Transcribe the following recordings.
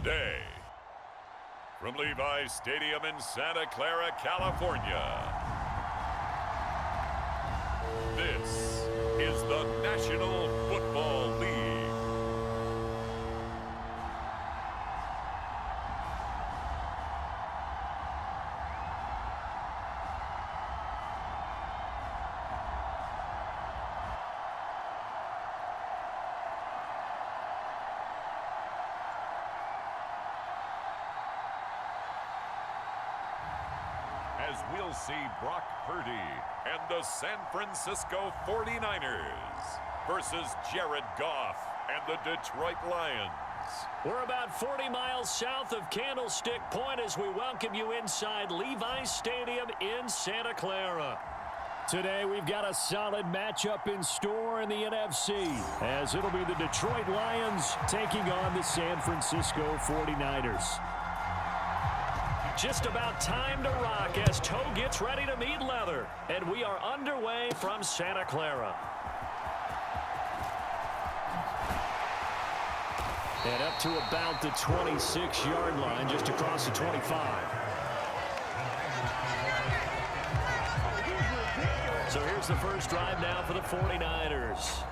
Today, from Levi's Stadium in Santa Clara, California, this is the National Football League. As we'll see Brock Purdy and the San Francisco 49ers versus Jared Goff and the Detroit Lions. We're about 40 miles south of Candlestick Point as we welcome you inside Levi's Stadium in Santa Clara. Today we've got a solid matchup in store in the NFC as it'll be the Detroit Lions taking on the San Francisco 49ers. Just about time to rock as toe gets ready to meet leather. And we are underway from Santa Clara. And up to about the 26-yard line, just across the 25. So here's the first drive now for the 49ers.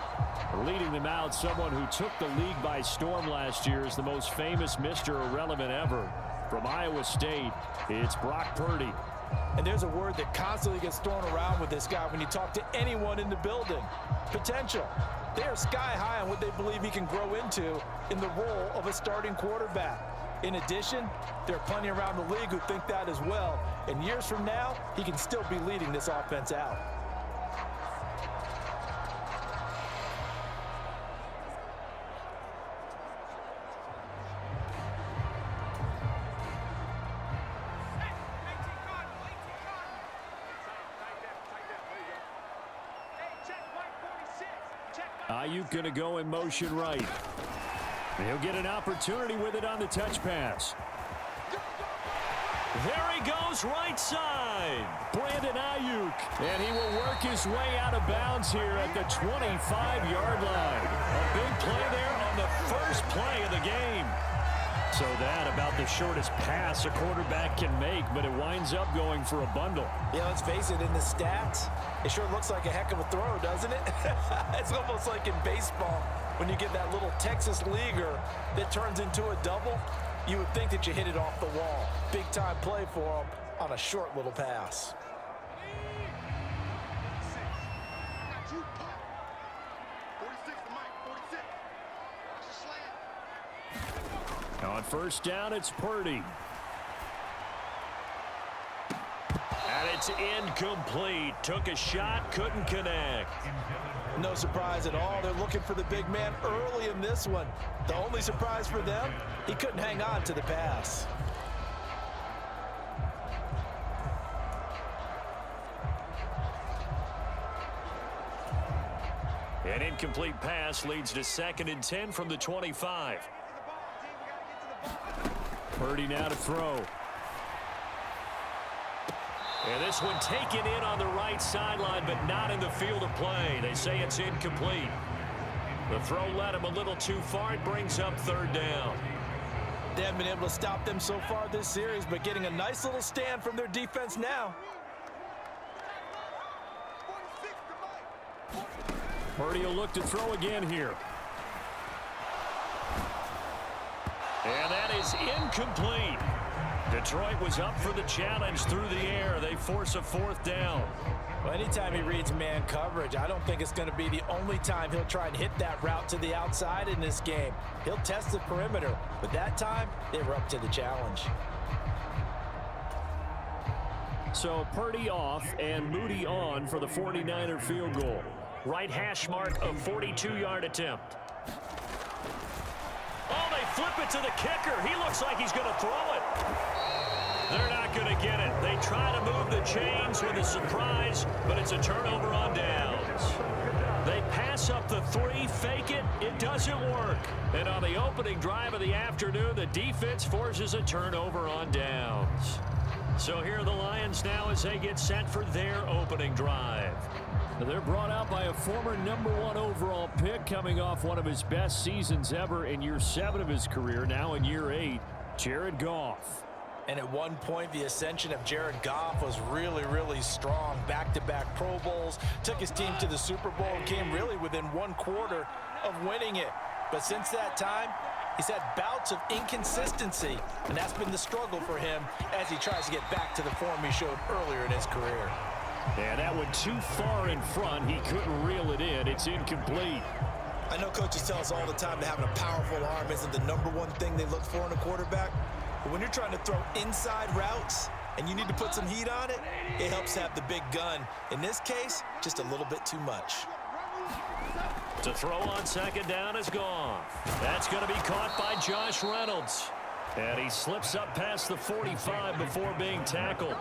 Leading them out, someone who took the league by storm last year is the most famous Mr. Irrelevant ever. From Iowa State, it's Brock Purdy. And there's a word that constantly gets thrown around with this guy when you talk to anyone in the building. Potential. They are sky high on what they believe he can grow into in the role of a starting quarterback. In addition, there are plenty around the league who think that as well. And years from now, he can still be leading this offense out. Ayuk going to go in motion right. He'll get an opportunity with it on the touch pass. There he goes, right side. Brandon Ayuk. And he will work his way out of bounds here at the 25-yard line. A big play there on the first play of the game. So that about the shortest pass a quarterback can make, but it winds up going for a bundle. Yeah, let's face it, in the stats, it sure looks like a heck of a throw, doesn't it? It's almost like in baseball when you get that little Texas leaguer that turns into a double. You would think that you hit it off the wall. Big-time play for him on a short little pass. On first down, it's Purdy. And it's incomplete. Took a shot, couldn't connect. No surprise at all. They're looking for the big man early in this one. The only surprise for them, he couldn't hang on to the pass. An incomplete pass leads to 2nd and 10 from the 25. Purdy now to throw. And this one taken in on the right sideline, but not in the field of play. They say it's incomplete. The throw led him a little too far. It brings up 3rd down. They haven't been able to stop them so far this series, but getting a nice little stand from their defense now. Purdy will look to throw again here. And that is incomplete. Detroit was up for the challenge through the air. They force a 4th down. Well, anytime he reads man coverage, I don't think it's going to be the only time he'll try and hit that route to the outside in this game. He'll test the perimeter, but that time they were up to the challenge. So Purdy off and Moody on for the 49er field goal. Right hash mark of 42-yard attempt. Oh, they flip it to the kicker. He looks like he's going to throw it. They're not going to get it. They try to move the chains with a surprise, but it's a turnover on downs. They pass up the 3, fake it. It doesn't work. And on the opening drive of the afternoon, the defense forces a turnover on downs. So here are the Lions now as they get set for their opening drive. They're brought out by a former #1 overall pick coming off one of his best seasons ever in year 7 of his career, now in year 8, Jared Goff. And at one point, the ascension of Jared Goff was really, really strong. Back-to-back Pro Bowls, took his team to the Super Bowl, and came really within 1/4 of winning it. But since that time, he's had bouts of inconsistency, and that's been the struggle for him as he tries to get back to the form he showed earlier in his career. And that one too far in front. He couldn't reel it in. It's incomplete. I know coaches tell us all the time that having a powerful arm isn't the #1 thing they look for in a quarterback. But when you're trying to throw inside routes and you need to put some heat on it, it helps have the big gun. In this case, just a little bit too much. To throw on second down is gone. That's going to be caught by Josh Reynolds. And he slips up past the 45 before being tackled.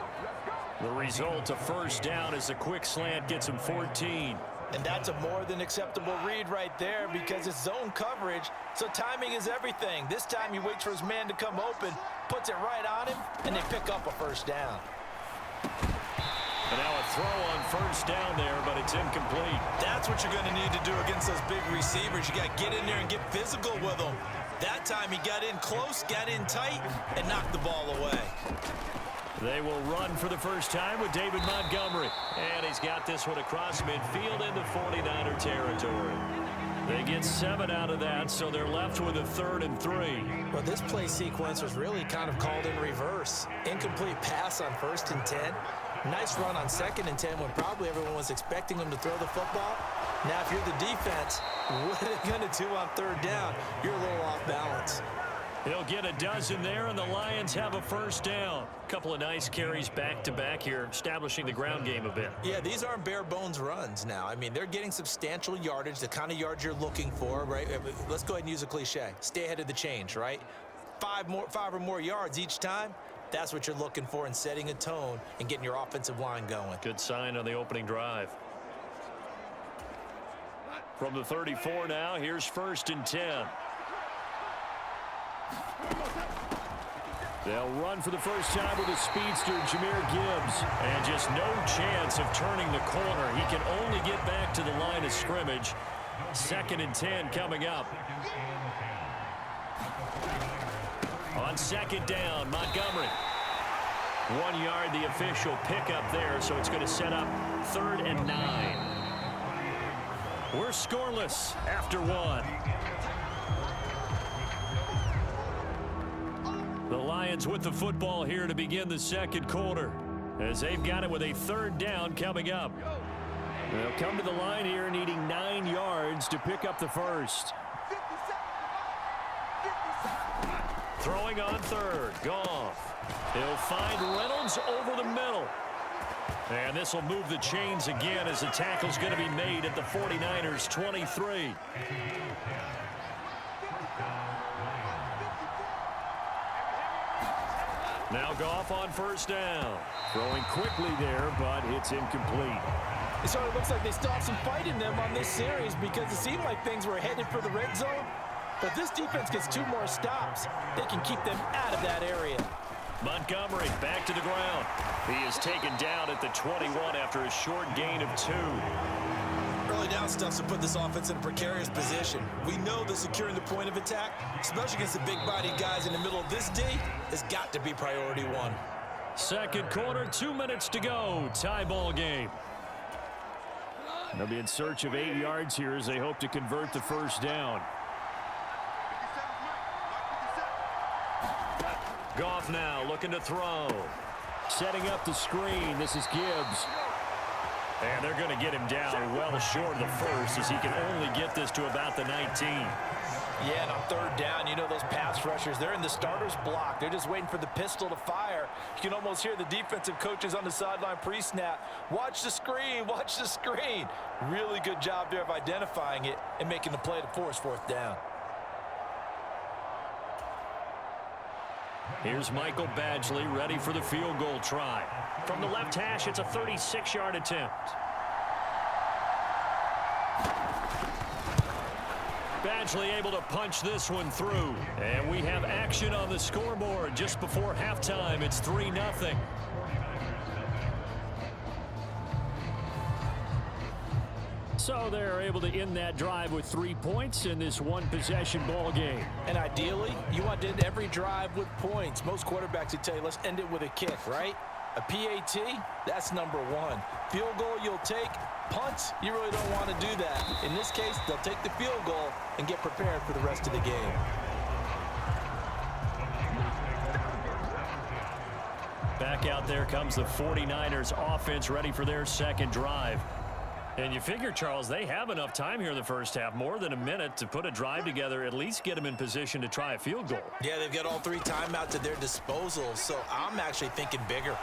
The result, a first down, as a quick slant gets him 14. And that's a more than acceptable read right there because it's zone coverage, so timing is everything. This time he waits for his man to come open, puts it right on him, and they pick up a first down. And now a throw on first down there, but it's incomplete. That's what you're going to need to do against those big receivers. You got to get in there and get physical with them. That time he got in close, got in tight, and knocked the ball away. They will run for the first time with David Montgomery. And he's got this one across midfield into 49er territory. They get 7 out of that, so they're left with a 3rd and 3. Well, this play sequence was really kind of called in reverse. Incomplete pass on 1st and 10. Nice run on 2nd and 10 when probably everyone was expecting him to throw the football. Now, if you're the defense, what are they going to do on 3rd down? You're a little off balance. He'll get a dozen there, and the Lions have a first down. A couple of nice carries back-to-back here, establishing the ground game a bit. Yeah, these aren't bare-bones runs now. I mean, they're getting substantial yardage, the kind of yards you're looking for, right? Let's go ahead and use a cliche. Stay ahead of the change, right? 5 or more yards each time. That's what you're looking for in setting a tone and getting your offensive line going. Good sign on the opening drive. From the 34 now, here's 1st and 10. They'll run for the first time with a speedster, Jahmyr Gibbs. And just no chance of turning the corner. He can only get back to the line of scrimmage. 2nd and 10 coming up. On 2nd down, Montgomery. 1 yard, the official pickup there, so it's going to set up 3rd and 9. We're scoreless after 1. The Lions with the football here to begin the 2nd quarter, as they've got it with a 3rd down coming up. They'll come to the line here needing 9 yards to pick up the first. Throwing on 3rd, Goff. He'll find Reynolds over the middle. And this will move the chains again as the tackle's going to be made at the 49ers 23. Now Goff on first down. Throwing quickly there, but it's incomplete. It sort of looks like they still have some fight in them on this series because it seemed like things were headed for the red zone. But this defense gets 2 more stops. They can keep them out of that area. Montgomery back to the ground. He is taken down at the 21 after a short gain of 2. Early down stuff's to put this offense in a precarious position. We know that securing the point of attack, especially against the big-bodied guys in the middle of this D, has got to be priority 1. 2nd quarter, 2 minutes to go. Tie ball game. They'll be in search of 8 yards here as they hope to convert the first down. Goff now looking to throw. Setting up the screen. This is Gibbs. And they're going to get him down well short of the first as he can only get this to about the 19. Yeah, and on 3rd down, you know those pass rushers, they're in the starter's block. They're just waiting for the pistol to fire. You can almost hear the defensive coaches on the sideline pre-snap. Watch the screen, watch the screen. Really good job there of identifying it and making the play to force 4th down. Here's Michael Badgley ready for the field goal try. From the left hash, it's a 36-yard attempt. Badgley able to punch this one through. And we have action on the scoreboard just before halftime. It's 3-0. So they're able to end that drive with 3 points in this one-possession ball game. And ideally, you want to end every drive with points. Most quarterbacks would tell you, let's end it with a kick, right? A PAT, that's number one. Field goal you'll take. Punts, you really don't want to do that. In this case, they'll take the field goal and get prepared for the rest of the game. Back out there comes the 49ers offense ready for their second drive. And you figure, Charles, they have enough time here in the first half, more than a minute, to put a drive together, at least get them in position to try a field goal. Yeah, they've got all 3 timeouts at their disposal, so I'm actually thinking bigger.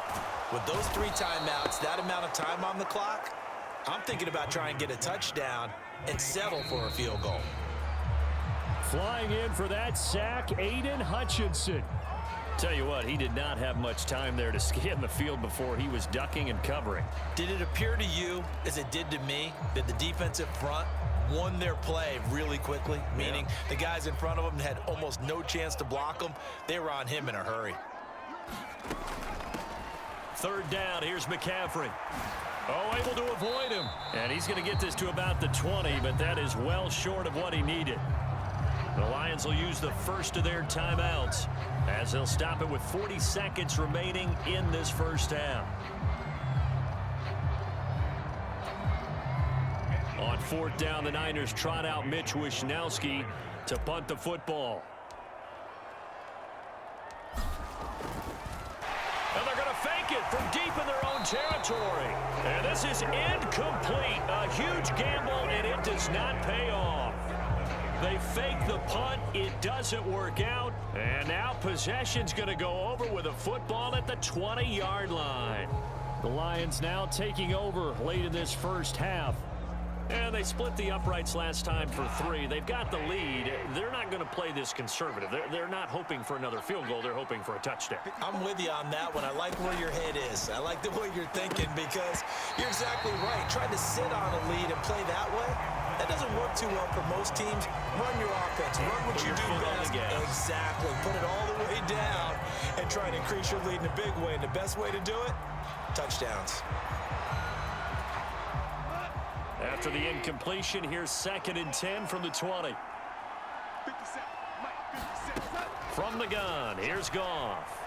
With those 3 timeouts, that amount of time on the clock, I'm thinking about trying to get a touchdown and settle for a field goal. Flying in for that sack, Aiden Hutchinson. Tell you what, he did not have much time there to scan the field before he was ducking and covering. Did it appear to you, as it did to me, that the defensive front won their play really quickly? Meaning the guys in front of them had almost no chance to block him. They were on him in a hurry. Third down, here's McCaffrey. Oh, able to avoid him. And he's going to get this to about the 20, but that is well short of what he needed. The Lions will use the first of their timeouts as they'll stop it with 40 seconds remaining in this first half. On fourth down, the Niners trot out Mitch Wishnowski to punt the football. And they're going to fake it from deep in their own territory. And this is incomplete. A huge gamble, and it does not pay off. They fake the punt. It doesn't work out. And now possession's going to go over with a football at the 20-yard line. The Lions now taking over late in this first half. And they split the uprights last time for 3. They've got the lead. They're not going to play this conservative. They're not hoping for another field goal. They're hoping for a touchdown. I'm with you on that one. I like where your head is. I like the way you're thinking because you're exactly right. Trying to sit on a lead and play that way, that doesn't work too well for most teams. Run your offense. Run what you do best. Exactly. Put it all the way down and try to increase your lead in a big way. And the best way to do it, touchdowns. After the incompletion, here's 2nd and 10 from the 20. From the gun, here's Goff.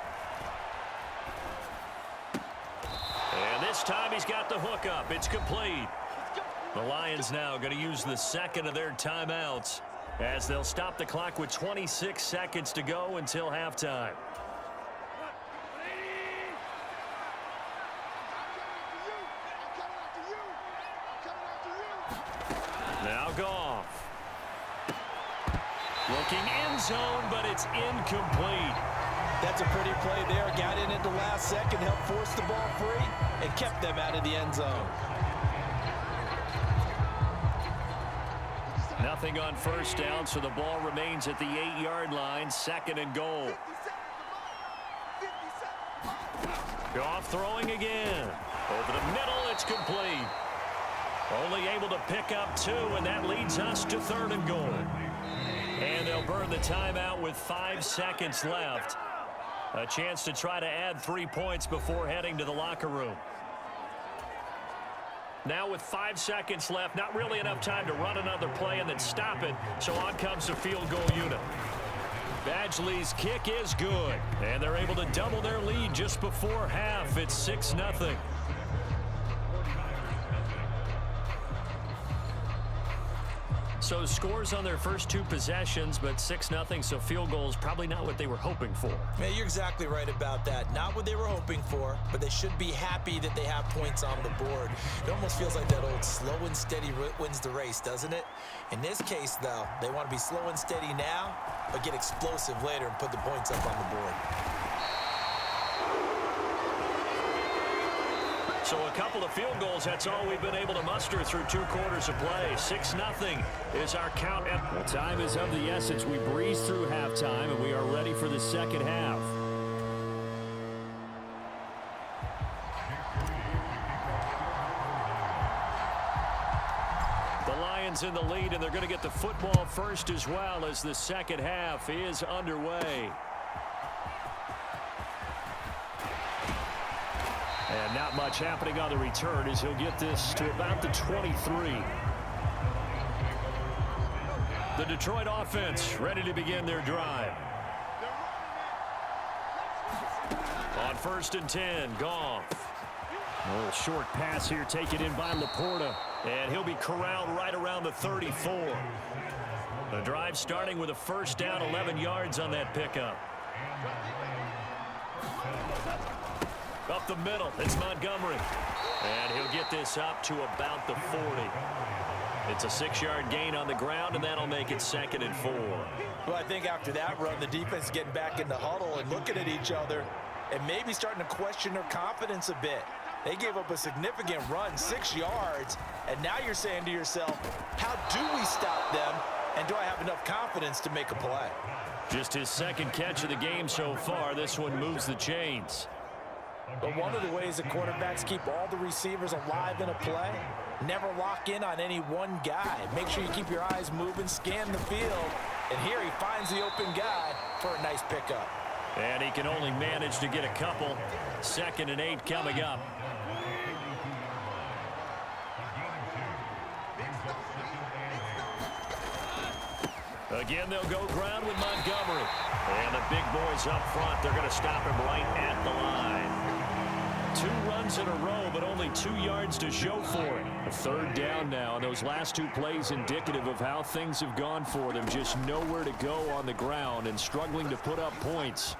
And this time he's got the hook up. It's complete. The Lions now going to use the second of their timeouts as they'll stop the clock with 26 seconds to go until halftime. Now Goff. Looking end zone, but it's incomplete. That's a pretty play there. Got in at the last second, helped force the ball free, and kept them out of the end zone. Nothing on first down, so the ball remains at the 8-yard line, 2nd and goal. Goff throwing again. Over the middle, it's complete. Only able to pick up 2, and that leads us to 3rd and goal. And they'll burn the timeout with 5 seconds left. A chance to try to add 3 points before heading to the locker room. Now with 5 seconds left, not really enough time to run another play and then stop it, so on comes the field goal unit. Badgley's kick is good, and they're able to double their lead just before half. It's 6-0. So scores on their first 2 possessions, but 6-0, so field goals probably not what they were hoping for. Yeah, you're exactly right about that. Not what they were hoping for, but they should be happy that they have points on the board. It almost feels like that old slow and steady wins the race, doesn't it? In this case, though, they want to be slow and steady now, but get explosive later and put the points up on the board. So a couple of field goals, that's all we've been able to muster through 2 quarters of play. 6-0 is our count. Well, time is of the essence. We breeze through halftime, and we are ready for the second half. The Lions in the lead, and they're going to get the football first as well as the second half is underway. And not much happening on the return as he'll get this to about the 23. The Detroit offense ready to begin their drive. On 1st and 10, Goff. A little short pass here taken in by Laporta. And he'll be corralled right around the 34. The drive starting with a first down, 11 yards on that pickup. Up the middle, it's Montgomery. And he'll get this up to about the 40. It's a 6-yard gain on the ground, and that'll make it 2nd and 4. Well, I think after that run, the defense is getting back in the huddle and looking at each other and maybe starting to question their confidence a bit. They gave up a significant run, 6 yards, and now you're saying to yourself, how do we stop them, and do I have enough confidence to make a play? Just his 2nd catch of the game so far. This one moves the chains. But one of the ways the quarterbacks keep all the receivers alive in a play, never lock in on any one guy. Make sure you keep your eyes moving, scan the field, and here he finds the open guy for a nice pickup. And he can only manage to get a couple. 2nd and 8 coming up. Again, they'll go ground with Montgomery. And the big boys up front, they're going to stop him right at the line. 2 runs in a row, but only 2 yards to show for it. A 3rd down now, and those last 2 plays indicative of how things have gone for them. Just nowhere to go on the ground and struggling to put up points.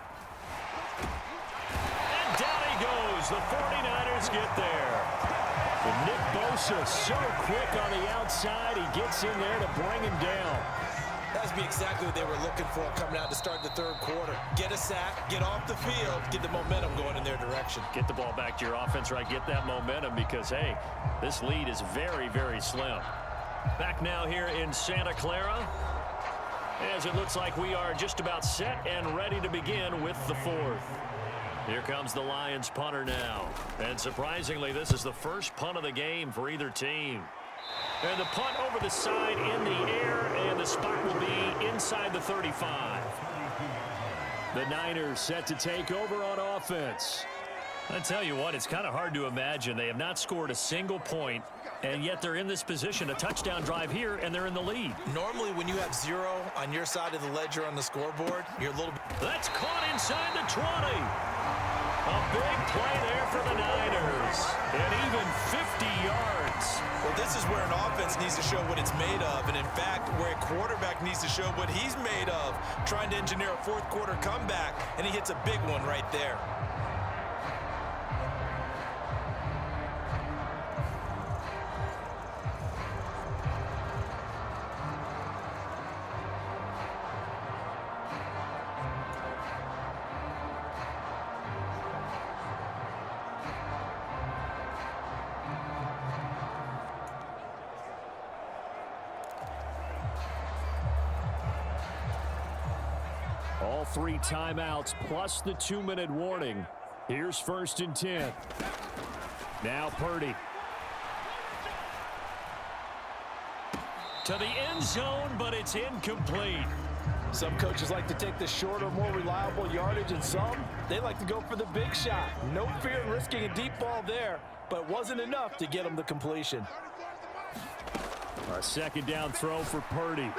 And down he goes. The 49ers get there. But Nick Bosa so quick on the outside. He gets in there to bring him down. That would be exactly what they were looking for coming out to start the 3rd quarter. Get a sack, get off the field, get the momentum going in their direction. Get the ball back to your offense, right? Get that momentum because, hey, this lead is very, very slim. Back now here in Santa Clara, as it looks like we are just about set and ready to begin with the 4th. Here comes the Lions punter now. And surprisingly, this is the first punt of the game for either team. And the punt over the side in the air, and the spot will be inside the 35. The Niners set to take over on offense. I tell you what, it's kind of hard to imagine. They have not scored a single point, and yet they're in this position. A touchdown drive here, and they're in the lead. Normally, when you have 0 on your side of the ledger on the scoreboard, you're a little bit... That's caught inside the 20. A big play there for the Niners. And even 50 yards. Well, this is where an offense needs to show what it's made of. And, in fact, where a quarterback needs to show what he's made of. Trying to engineer a 4th quarter comeback, and he hits a big one right there. All 3 timeouts plus the 2-minute warning. Here's 1st and 10. Now Purdy. To the end zone, but it's incomplete. Some coaches like to take the shorter, more reliable yardage, and some, they like to go for the big shot. No fear in risking a deep ball there, but it wasn't enough to get them the completion. A 2nd down throw for Purdy.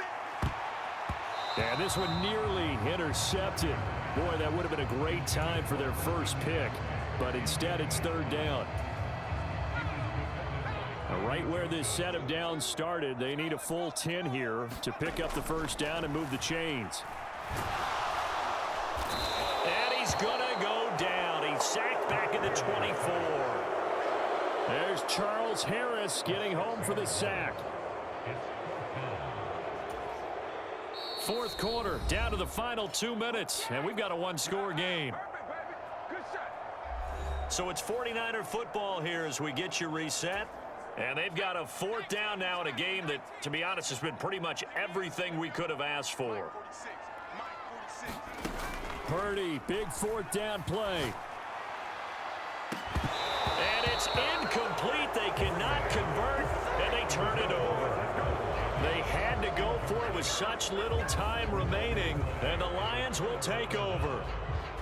And this one nearly intercepted. Boy, that would have been a great time for their first pick, but instead it's 3rd down. Right where this set of downs started, they need a full 10 here to pick up the 1st down and move the chains. And he's going to go down. He's sacked back at the 24. There's Charles Harris getting home for the sack. 4th quarter, down to the final 2 minutes, and we've got a 1-score game. So it's 49er football here as we get you reset. And they've got a 4th down now in a game that, to be honest, has been pretty much everything we could have asked for. Purdy, big 4th down play. And it's incomplete. They cannot convert, and they turn it over. They had to go for it with such little time remaining, and the Lions will take over.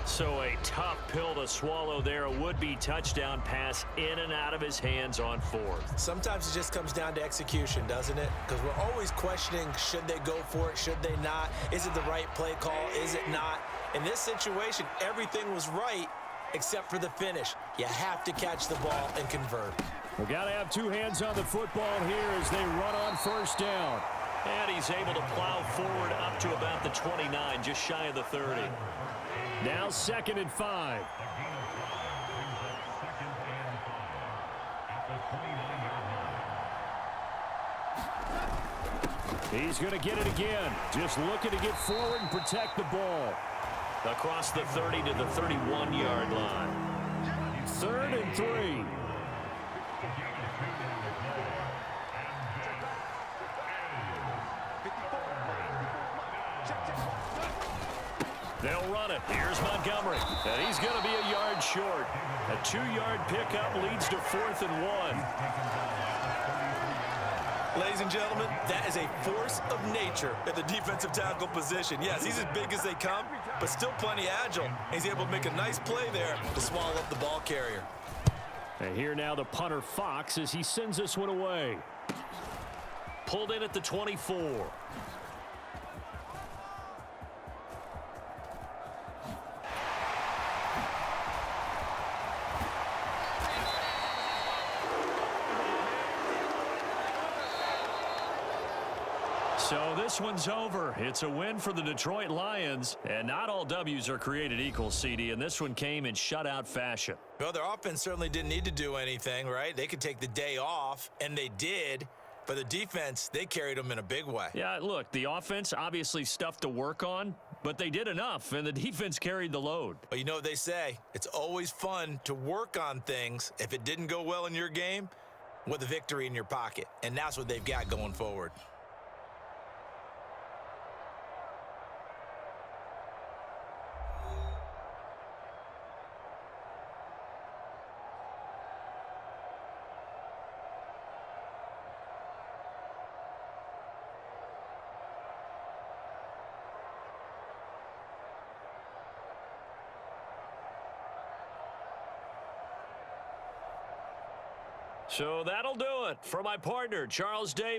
So a tough pill to swallow there. A would-be touchdown pass in and out of his hands on fourth. Sometimes it just comes down to execution, doesn't it? Because we're always questioning, should they go for it, should they not? Is it the right play call, is it not? In this situation, everything was right except for the finish. You have to catch the ball and convert. We've got to have two hands on the football here as they run on first down. And he's able to plow forward up to about the 29, just shy of the 30. Now 2nd and 5. He's going to get it again. Just looking to get forward and protect the ball. Across the 30 to the 31-yard line. 3rd and 3. They'll run it. Here's Montgomery. And he's going to be a yard short. A 2-yard pickup leads to 4th and 1. Ladies and gentlemen, that is a force of nature at the defensive tackle position. Yes, he's as big as they come, but still plenty agile. He's able to make a nice play there to swallow up the ball carrier. And here now the punter Fox as he sends this one away. Pulled in at the 24. So this one's over. It's a win for the Detroit Lions. And not all W's are created equal, CD, and this one came in shutout fashion. Well, their offense certainly didn't need to do anything, right? They could take the day off, and they did. But the defense, they carried them in a big way. Yeah, look, the offense, obviously stuff to work on, but they did enough, and the defense carried the load. But you know what they say, it's always fun to work on things. If it didn't go well in your game, with a victory in your pocket. And that's what they've got going forward. So that'll do it for my partner, Charles Davis.